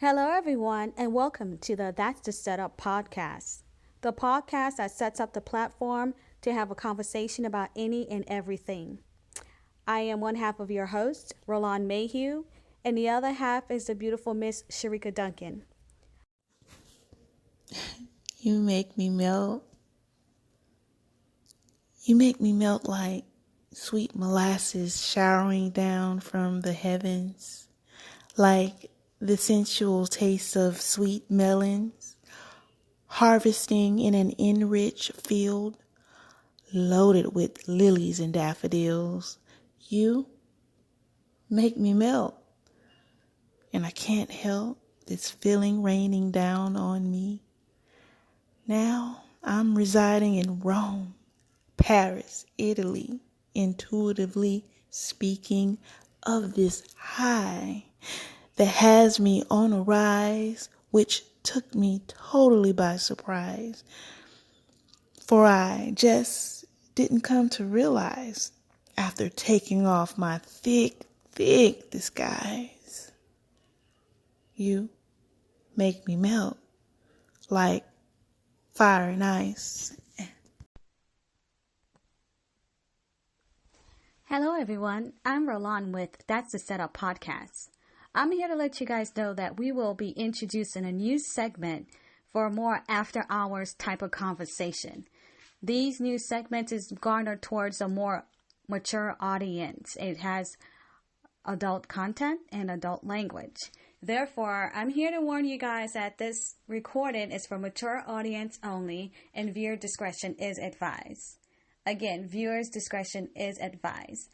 Hello, everyone, and welcome to the That's the Setup podcast, the podcast that sets up the platform to have a conversation about any and everything. I am one half of your host, Roland Mayhew, and the other half is the beautiful Miss Sharika Duncan. You make me melt. You make me melt like sweet molasses showering down from the heavens, like the sensual taste of sweet melons, harvesting in an enriched field, loaded with lilies and daffodils. You make me melt, and I can't help this feeling raining down on me. Now I'm residing in Rome, Paris, Italy, intuitively speaking of this high that has me on a rise, which took me totally by surprise. For I just didn't come to realize after taking off my thick disguise. You make me melt like fire and ice. Hello, everyone. I'm Roland with That's the Setup podcast. I'm here to let you guys know that we will be introducing a new segment for a more after hours type of conversation. These new segments is garnered towards a more mature audience. It has adult content and adult language. Therefore, I'm here to warn you guys that this recording is for mature audience only and viewer discretion is advised. Again, viewers' discretion is advised.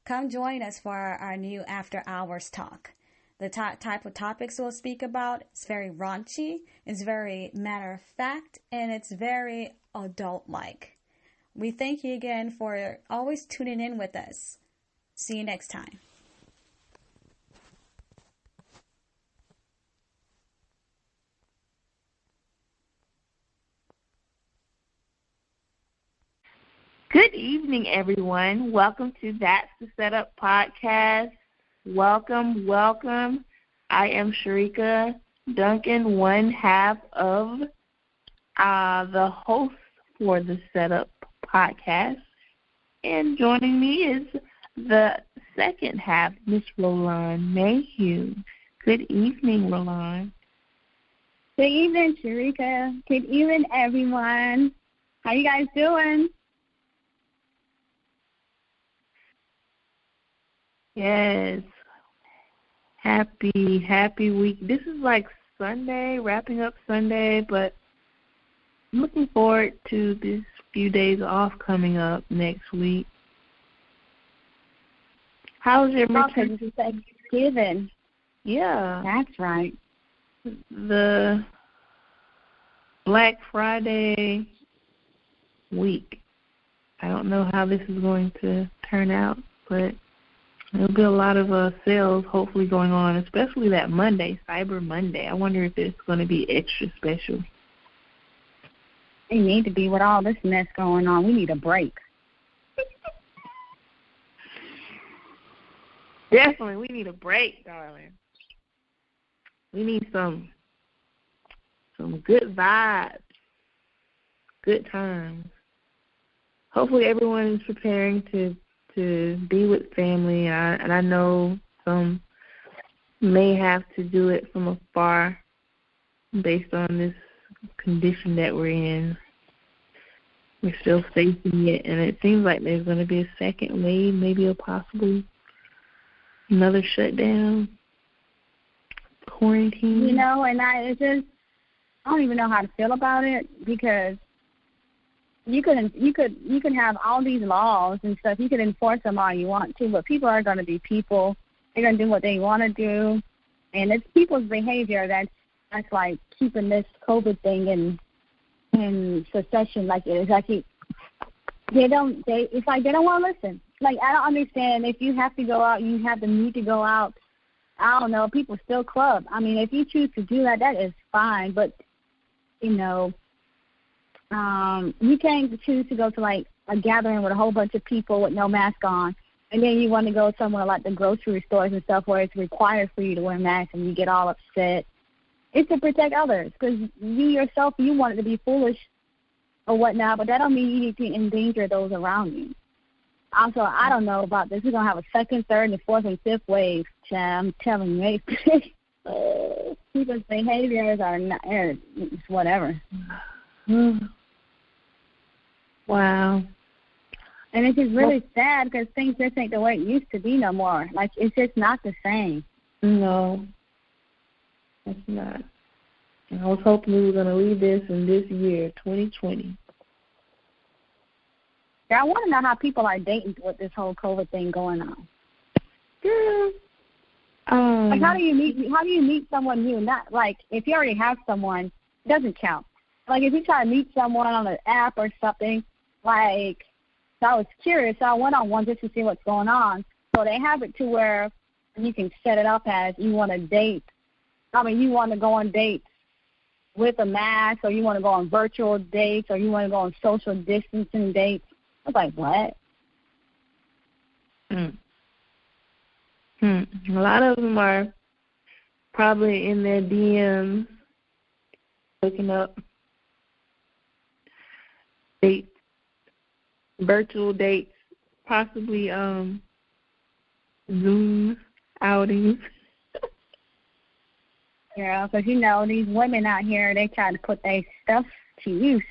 Come join us for our new after hours talk. The type of topics we'll speak about is very raunchy, it's very matter of fact, and it's very adult-like. We thank you again for always tuning in with us. See you next time. Good evening, everyone. Welcome to That's the Setup podcast. Welcome. I am Sharika Duncan, one half of the host for the Setup podcast. And joining me is the second half, Miss Roland Mayhew. Good evening, Roland. Good evening, Sharika. Good evening, everyone. How you guys doing? Yes. Happy week. This is like Sunday, wrapping up Sunday, but I'm looking forward to this few days off coming up next week. How's your Because it's Thanksgiving. Yeah. That's right. The Black Friday week. I don't know how this is going to turn out, but there'll be a lot of sales hopefully going on, especially that Monday, Cyber Monday. I wonder if it's going to be extra special. They need to be with all this mess going on. We need a break. Definitely, we need a break, darling. We need some good vibes, good times. Hopefully everyone is preparing to be with family, and I know some may have to do it from afar based on this condition that we're in. We're still facing it, and it seems like there's going to be a second wave, maybe a possible another shutdown, quarantine. And I don't even know how to feel about it, because you could have all these laws and stuff. You could enforce them all you want to, but people are going to be people. They're going to do what they want to do, and it's people's behavior that's like keeping this COVID thing in succession like it is. Like it's like they don't want to listen. Like, I don't understand. If you have to go out, you have the need to go out. I don't know. People still club. I mean, if you choose to do that, that is fine. But you can't choose to go to like a gathering with a whole bunch of people with no mask on And then you want to go somewhere like the grocery stores and stuff where it's required for you to wear masks and you get all upset. It's to protect others because you yourself, you want it to be foolish or whatnot, but that don't mean you need to endanger those around you. Also, I don't know about this. We're going to have a second, third, and fourth, and fifth wave. I'm telling you, people's behaviors are not, it's whatever. Wow. And it's just really sad because things just ain't the way it used to be no more. Like, it's just not the same. No, it's not. I was hoping we were going to leave this in this year, 2020. Yeah, I want to know how people are dating with this whole COVID thing going on. Girl. Like, how do you meet someone new? Not like if you already have someone, it doesn't count. Like if you try to meet someone on an app or something, like, so I was curious, so I went on one just to see what's going on. So they have it to where you can set it up as you want to date. I mean, you want to go on dates with a mask, or you want to go on virtual dates, or you want to go on social distancing dates. I was like, what? A lot of them are probably in their DMs looking up dates, virtual dates, possibly Zoom outings. Yeah, because, you know, these women out here, they try to put their stuff to use.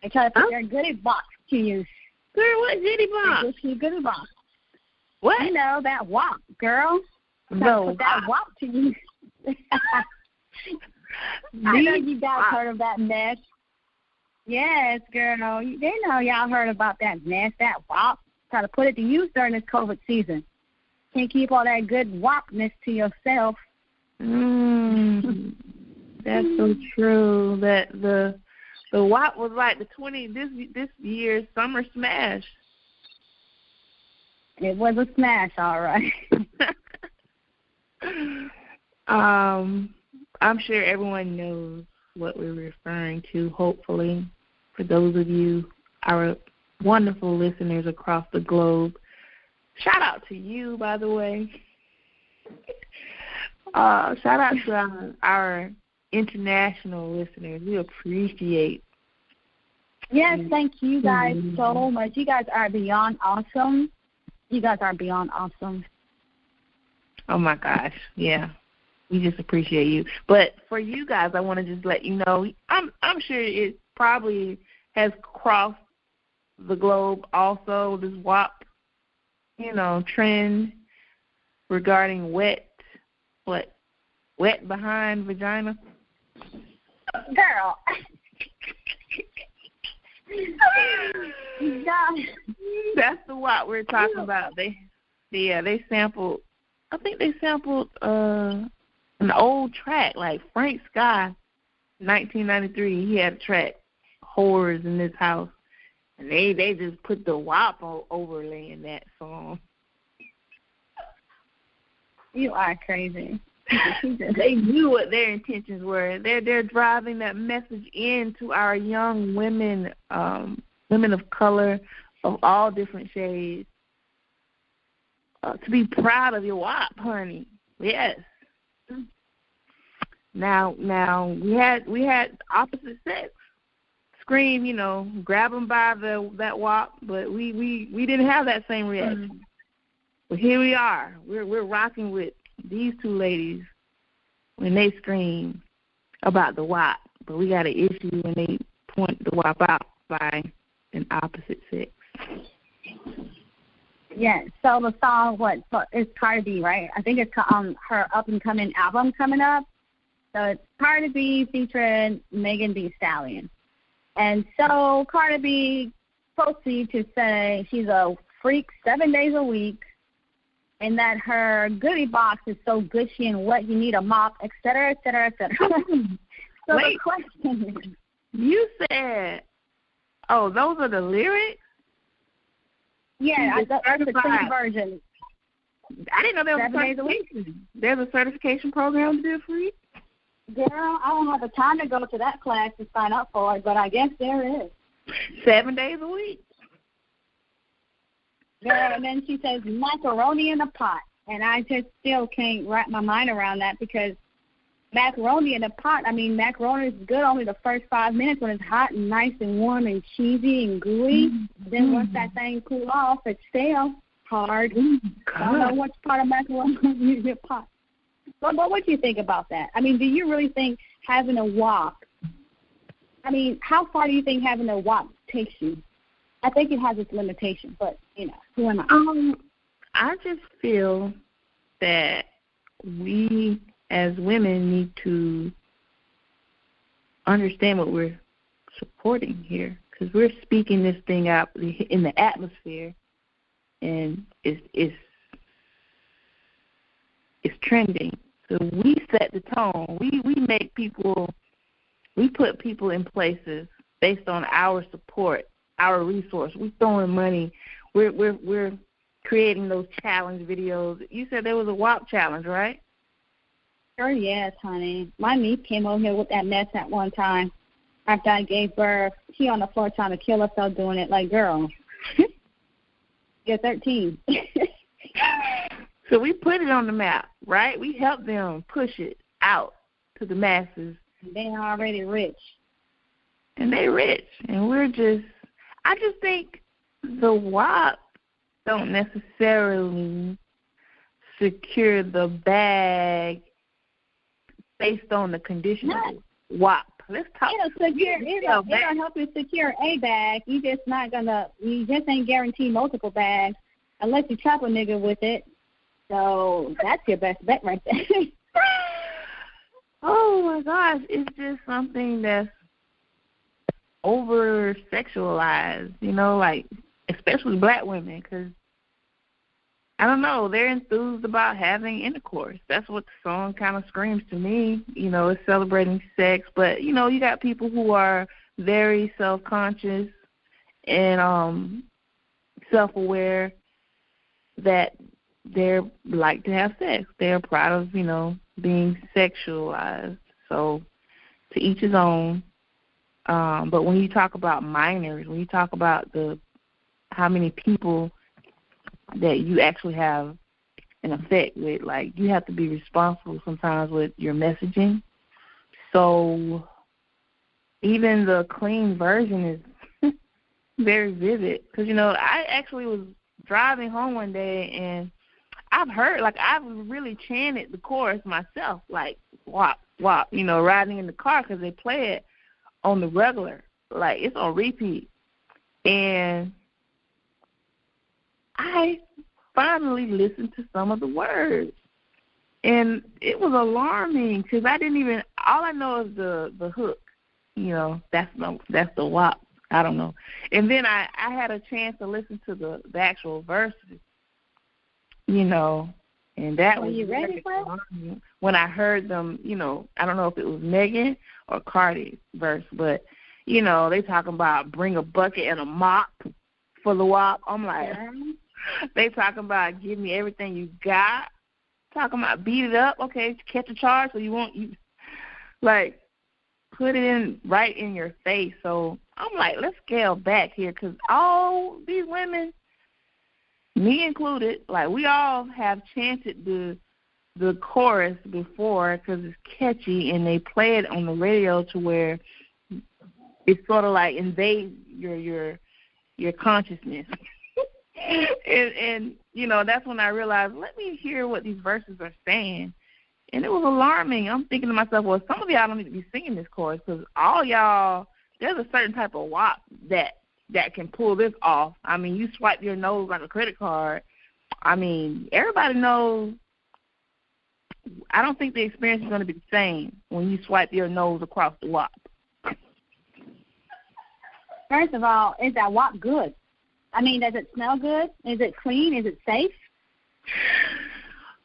They try to put their goodie box to use. Girl, what goodie box? Your goodie box. What? You know, that WAP, girl. No. Put that WAP to use. I know you guys heard of that mess. Yes, girl. They know y'all heard about that mess, that WAP. Try to put it to use during this COVID season. Can't keep all that good WAPness to yourself. That's so true. That the WAP was like this year's summer smash. It was a smash, all right. I'm sure everyone knows what we're referring to, hopefully, for those of you, our wonderful listeners across the globe. Shout out to you, by the way. Shout out to our international listeners. We appreciate. Yes, thank you guys so much. You guys are beyond awesome. You guys are beyond awesome. Oh, my gosh. Yeah. We just appreciate you. But for you guys, I want to just let you know, I'm sure it probably has crossed the globe also, this WAP, trend regarding wet behind vagina. Girl. That's the WAP we're talking about. They sampled, I think they sampled an old track, like Frank Sky, 1993. He had a track, Whores in This House, and they just put the WAP overlay in that song. You are crazy. They knew what their intentions were. They're driving that message into our young women, women of color of all different shades, to be proud of your WAP, honey. Yes. Now we had opposite sex scream, grab them by that WAP, but we didn't have that same reaction. But here we are. We're rocking with these two ladies when they scream about the WAP, but we got an issue when they point the WAP out by an opposite sex. Yeah, so the song, it's Cardi B, right? I think it's her up-and-coming album coming up. So it's Cardi B featuring Megan Thee Stallion. And so Cardi B proceeds to say she's a freak 7 days a week, and that her goodie box is so gushy and wet you need a mop, et cetera, et cetera, et cetera. So wait, the question is, you said, oh, those are the lyrics? Yeah, that's the clean version. I didn't know there was 7 days a week. There's a certification program to do it for you? Girl, I don't have the time to go to that class to sign up for it, but I guess there is. 7 days a week. Girl, and then she says macaroni in a pot. And I just still can't wrap my mind around that because macaroni in a pot, I mean, macaroni is good only the first 5 minutes when it's hot and nice and warm and cheesy and gooey. Then once that thing cools off, it's stale, hard. I don't know what's part of macaroni in your pot. But what do you think about that? I mean, do you really think having a wok, I mean, how far do you think having a wok takes you? I think it has its limitations, but, you know, who am I? I just feel that we as women need to understand what we're supporting here because we're speaking this thing out in the atmosphere, and it's trending. So we set the tone. We make people, we put people in places based on our support, our resource. We're throwing money. We're creating those challenge videos. You said there was a WAP challenge, right? Sure, yes, honey. My niece came over here with that mess at one time. After I gave birth, she on the floor trying to kill herself doing it. Like, girl, you're 13. So we put it on the map, right? We helped them push it out to the masses. They're already rich. And they're rich. And I just think the WAP don't necessarily secure the bag based on the condition of the WAP. Let's talk. It'll help you secure a bag. You just ain't guaranteed multiple bags unless you trap a nigga with it. So that's your best bet right there. Oh my gosh, it's just something that's over sexualized, you know, like especially black women, because I don't know, they're enthused about having intercourse. That's what the song kind of screams to me. You know, it's celebrating sex, but you know, you got people who are very self-conscious and self-aware that they like to have sex. They're proud of, you know, being sexualized. So to each his own. But when you talk about minors, when you talk about how many people that you actually have an effect with, like, you have to be responsible sometimes with your messaging. So even the clean version is very vivid. Because, you know, I actually was driving home one day and I've really chanted the chorus myself, like, wop, wop, you know, riding in the car because they play it on the regular. Like, it's on repeat. And I finally listened to some of the words. And it was alarming because all I know is the hook. You know, that's the wop. I don't know. And then I had a chance to listen to the actual verses, you know, and that was you ready for it? When I heard them, you know, I don't know if it was Megan or Cardi's verse, but, you know, they talking about bring a bucket and a mop for the WAP. I'm like, they talking about give me everything you got. Talking about beat it up, okay, catch a charge so you like, put it in right in your face. So I'm like, let's scale back here because all these women, me included, like, we all have chanted the chorus before because it's catchy and they play it on the radio to where it's sort of like invade your consciousness. and you know, that's when I realized, let me hear what these verses are saying. And it was alarming. I'm thinking to myself, well, some of y'all don't need to be singing this chorus because all y'all, there's a certain type of WAP that can pull this off. I mean, you swipe your nose like a credit card. I mean, everybody knows. I don't think the experience is going to be the same when you swipe your nose across the WAP. First of all, is that WAP good? I mean, does it smell good? Is it clean? Is it safe?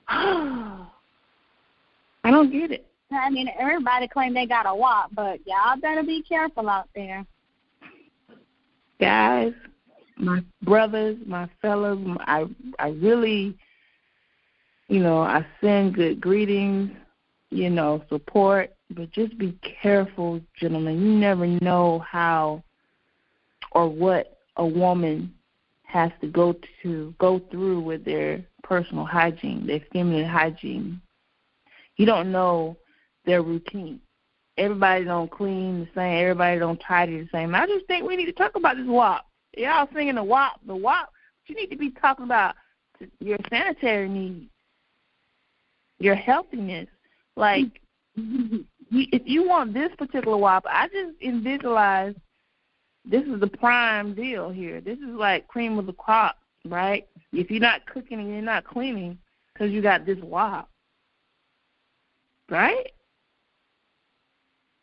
I don't get it. I mean, everybody claim they got a WAP, but y'all better be careful out there. Guys, my brothers, my fellows, I really, you know, I send good greetings, you know, support, but just be careful, gentlemen. You never know how or what a woman has to go through with their personal hygiene, their feminine hygiene. You don't know their routine. Everybody don't clean the same. Everybody don't tidy the same. I just think we need to talk about this WAP. Y'all singing the WAP. You need to be talking about your sanitary needs, your healthiness. Like, if you want this particular WAP, I just visualize this is the prime deal here. This is like cream of the crop, right? If you're not cooking and you're not cleaning because you got this WAP, right?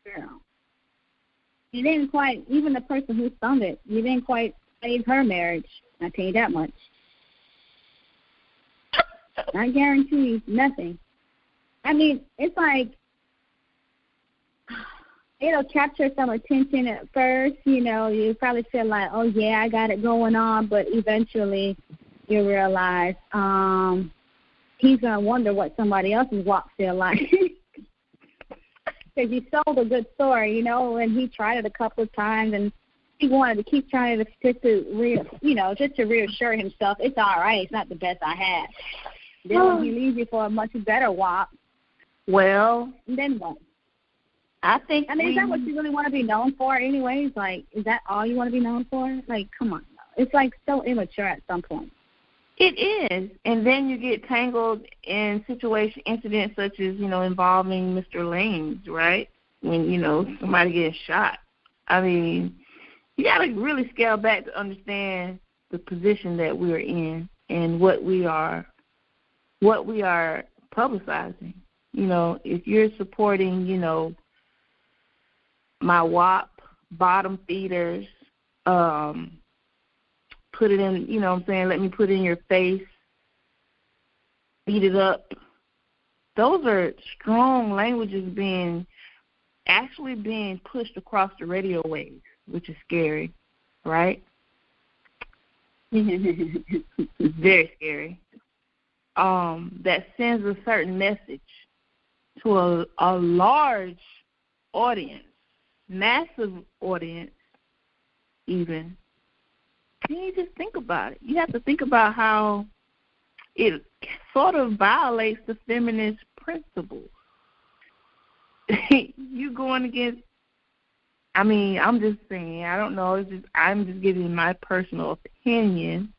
Yeah. You didn't quite, even the person who sung it, you didn't quite save her marriage. I'll tell you that much. I guarantee nothing. I mean, it's like, it'll capture some attention at first. You know, you probably feel like, oh, yeah, I got it going on. But eventually you realize he's going to wonder what somebody else's walk feel like. Because you sold a good story, you know, and he tried it a couple of times, and he wanted to keep trying to just to reassure himself, it's all right, it's not the best I had. Then when he leaves you for a much better walk, well, then what? I mean, is that what you really want to be known for anyways? Like, is that all you want to be known for? Like, come on. It's, like, so immature at some point. It is. And then you get tangled in incidents such as, you know, involving Mr. Lanes, right? When, you know, somebody gets shot. I mean, you got to really scale back to understand the position that we're in and what we are publicizing. You know, if you're supporting, you know, my WAP, bottom feeders, put it in, you know what I'm saying, let me put it in your face, beat it up. Those are strong languages being pushed across the radio waves, which is scary, right? It's very scary. That sends a certain message to a large audience, massive audience even. You just think about it. You have to think about how it sort of violates the feminist principles. You going against, I mean, I'm just saying, I don't know, I'm just giving my personal opinion,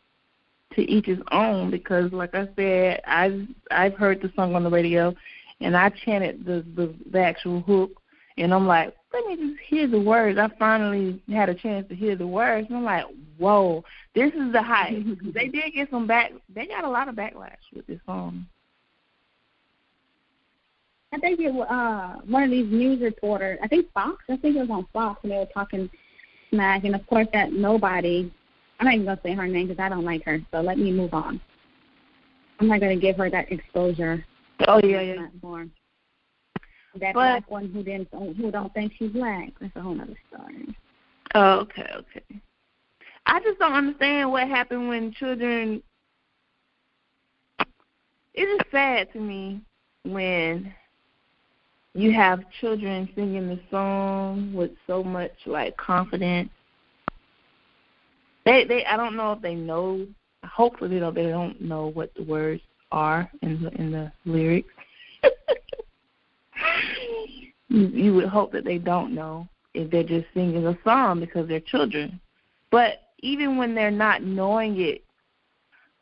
to each his own, because like I said, I've heard the song on the radio and I chanted the actual hook, and I'm like, let me just hear the words. I finally had a chance to hear the words, and I'm like, whoa, this is the hype. They did get they got a lot of backlash with this song. I think it was one of these news reporters, I think it was on Fox, and they were talking smack, and of course that nobody, I'm not even going to say her name because I don't like her, so let me move on. I'm not going to give her that exposure. Oh, yeah. Platform. That black one who don't think she's black. That's a whole other story. Oh, okay. I just don't understand what happened when children. It is sad to me when you have children singing the song with so much like confidence. I don't know if they know. Hopefully, they don't know what the words are in the lyrics. You would hope that they don't know if they're just singing a song because they're children. But even when they're not knowing it,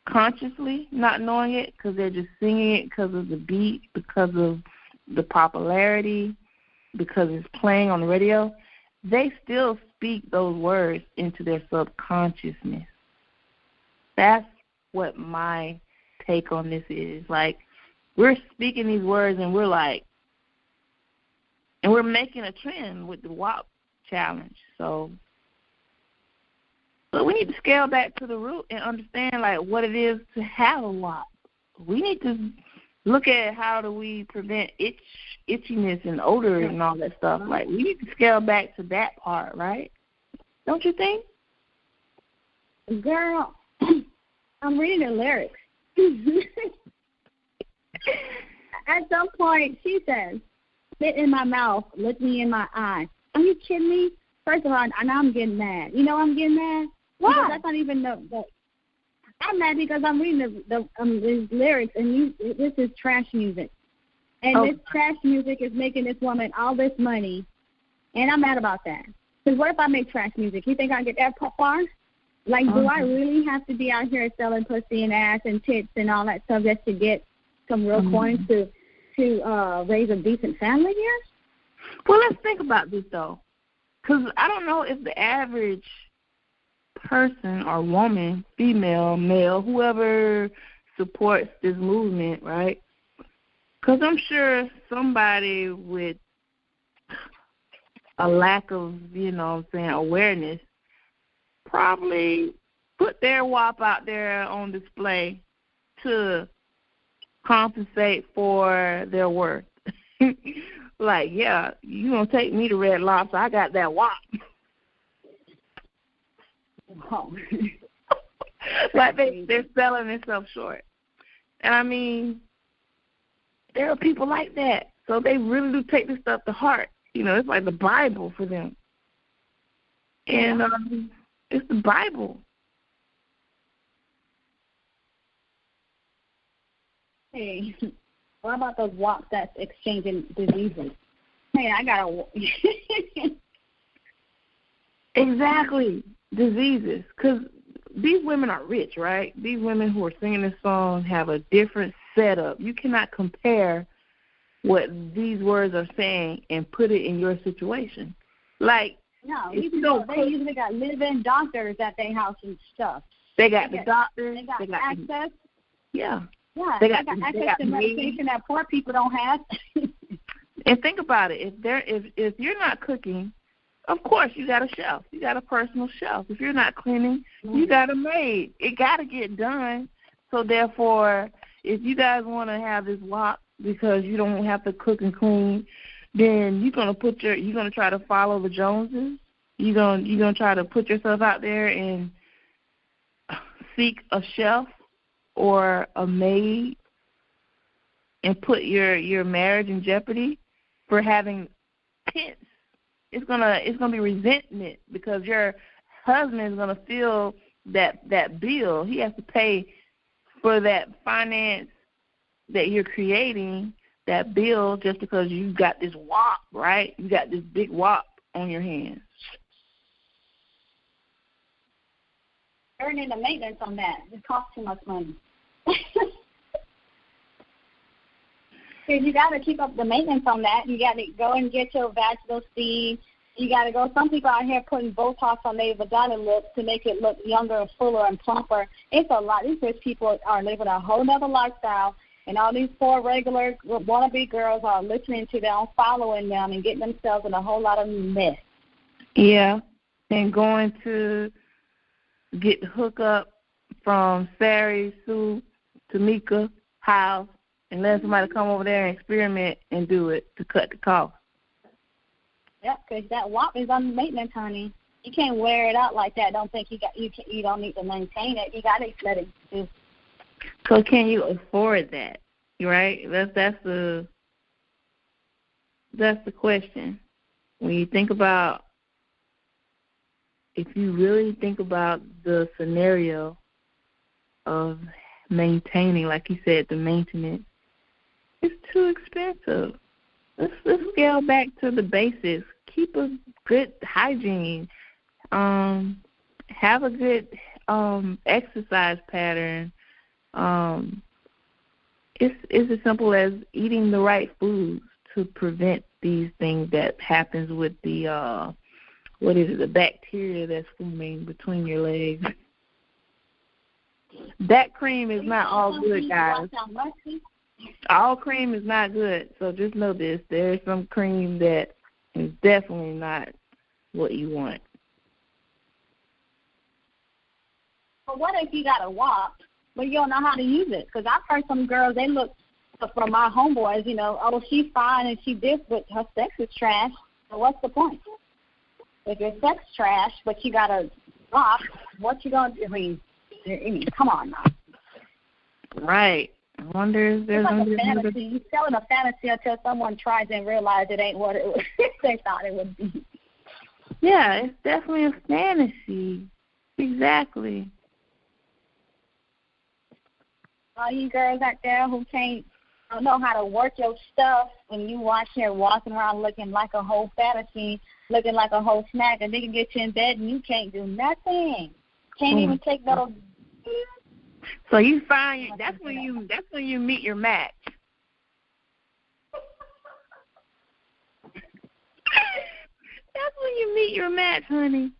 consciously not knowing it, because they're just singing it because of the beat, because of the popularity, because it's playing on the radio, they still speak those words into their subconsciousness. That's what my take on this is. Like, we're speaking these words and we're like, and we're making a trend with the WAP challenge. So, but we need to scale back to the root and understand, like, what it is to have a WAP. We need to look at how do we prevent itchiness and odor and all that stuff. Like, we need to scale back to that part, right? Don't you think? Girl, I'm reading the lyrics. At some point, she says, spit in my mouth, look me in my eye. Are you kidding me? First of all, I know I'm getting mad. You know I'm getting mad? Why? Because that's not even I'm mad because I'm reading the lyrics, and this is trash music. And this trash music is making this woman all this money, and I'm mad about that. Because what if I make trash music? You think I get that far? Like, do I really have to be out here selling pussy and ass and tits and all that stuff just to get some real coins to raise a decent family here? Well, let's think about this, though. Because I don't know if the average person or woman, female, male, whoever supports this movement, right? Because I'm sure somebody with a lack of, awareness probably put their WAP out there on display to compensate for their worth. Like, yeah, you going to take me to Red Lobster, I got that WAP. Oh. Like they're selling themselves short. And, I mean, there are people like that. So they really do take this stuff to heart. It's like the Bible for them. And it's the Bible. Hey, what about those WAPs that's exchanging diseases? Hey, I got a... Exactly. Diseases. Because these women are rich, right? These women who are singing this song have a different setup. You cannot compare what these words are saying and put it in your situation. Like, no, they usually got live-in doctors at their house and stuff. They got the doctors. They got access. Yeah. Yeah, they got access to medication that poor people don't have. And think about it. If you're not cooking, of course you got a chef. You got a personal chef. If you're not cleaning, you got a maid. It got to get done. So therefore, if you guys want to have this WAP because you don't have to cook and clean, then you're gonna try to follow the Joneses. You're gonna try to put yourself out there and seek a chef or a maid and put your marriage in jeopardy for having pence. It's gonna be resentment because your husband is gonna feel that bill. He has to pay for that finance that you're creating, that bill, just because you got this WAP, right? You got this big WAP on your hands. Earning the maintenance on that. It costs too much money. Because you got to keep up the maintenance on that. You got to go and get your vaginal steam. You got to go. Some people out here putting Botox on their vagina lips to make it look younger and fuller and plumper. It's a lot. These rich people are living a whole other lifestyle, and all these poor regular wannabe girls are listening to them, following them, and getting themselves in a whole lot of mess. Yeah, and going to get hooked up from Sari, Sue, Tamika house, and let somebody come over there and experiment and do it to cut the cost. Yep, because that WAP is on maintenance, honey. You can't wear it out like that. Don't think you don't need to maintain it. You got to let it do. So can you afford that? Right? That's the question. When you think about, if you really think about the scenario of maintaining, like you said, the maintenance, it's too expensive. Let's scale back to the basics. Keep a good hygiene. Have a good exercise pattern. It's as simple as eating the right foods to prevent these things that happens with the the bacteria that's forming between your legs. That cream is not all good, guys. All cream is not good, so just know this. There is some cream that is definitely not what you want. But what if you got a WAP, but you don't know how to use it? Because I've heard some girls, they look, from my homeboys, oh, she's fine and she this, but her sex is trash. So what's the point? If your sex trash, but you got a WAP, what you going to do? I mean, come on now. Right. I wonder if there's like a fantasy. You're selling a fantasy until someone tries and realizes it ain't what they thought it would be. Yeah, it's definitely a fantasy. Exactly. All you girls out there who don't know how to work your stuff, when you watch her walking around looking like a whole fantasy, looking like a whole snack, and they can get you in bed and you can't do nothing. Can't even take those. So you find that's when you meet your match. That's when you meet your match, honey.